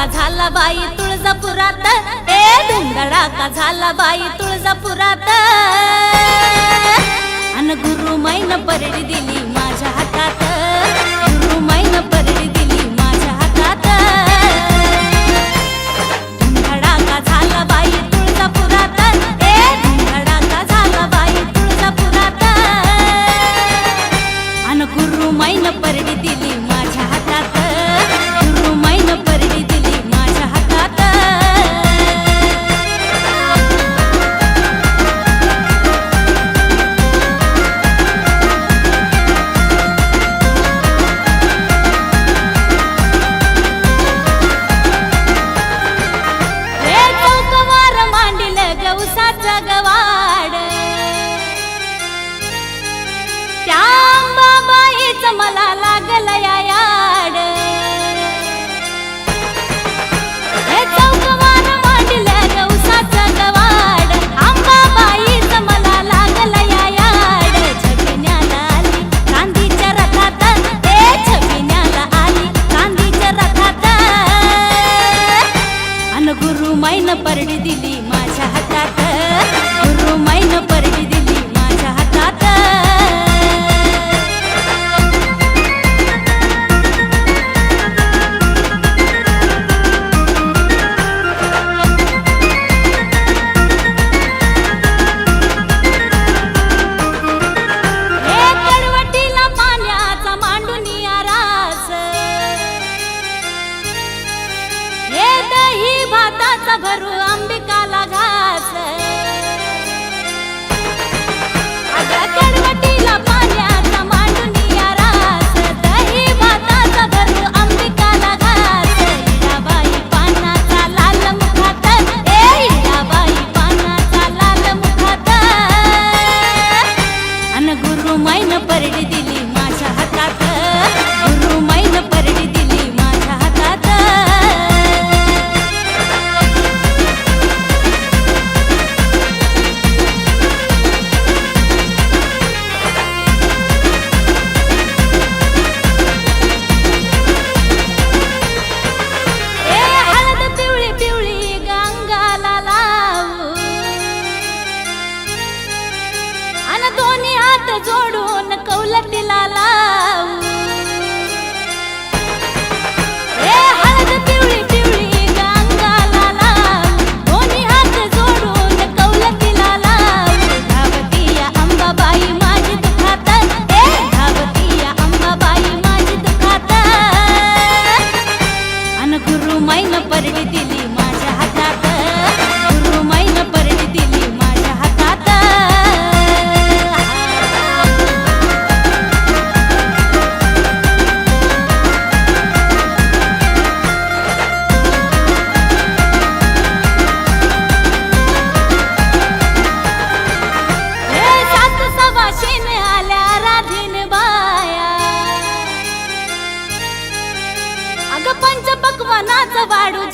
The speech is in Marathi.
धुमधडाका झाला बाई तुळजापुरात, ए धुमधडाका झाला बाई तुळजापुरात। अन गुरुमाईन परडी दिली माझ्या हातात, गुरुमाईन परडी दिली माझ्या हातात। धुमधडाका झाला बाई तुळजापुरात, ए धुमधडाका झाला बाई तुळजापुरात। अन गुरुमाईन परडी दिली माझ्या हातात, गुरुमाईन परडी दिली माझ्या हातात। हे चौकवार मांडिल गवसाचं गवाड, त्या अंबाबाईचं मला लागलं या याड। हे चौकवार मांडिलं गवसाचं गवाड, अंबाबाईचं मला लागलं या याड। छबिन्याला आली चांदीच्या रथात, ए छबिन्याला आली चांदीच्या रथात। अन गुरुमाईन परडी दिली माझ्या हातात, गुरुमाईन परडी दिली माझ्या हातात। भरू अंबिकाला घास, अगं कडवटीला पाण्याचा मांडुनिया रास। दही भाताचा भरू अंबिकाला घास, हिराबाई पानाचा लाल मुखात, ए हिराबाई पानाचा लाल मुखात। अन गुरुमाईन परडी दिली माझ्या हातात, गुरुमाईन परडी दिली माझ्या हातात। दोन्ही हात जोडून कौलतीला लावू, ए हळद पिवळी पिवळी गंगाला लावू। दोन्ही हात जोडून कौलतीला लावू। धावतीया अंबाबाई माझी दुखात, ए धावतीया अंबाबाई माझी दुखात। अन गुरुमाईन परडी दिली माझ्या हातात, गुरुमाईन परडी दिली माझ्या हातात। अगं पंचपक्वानाचं वाढू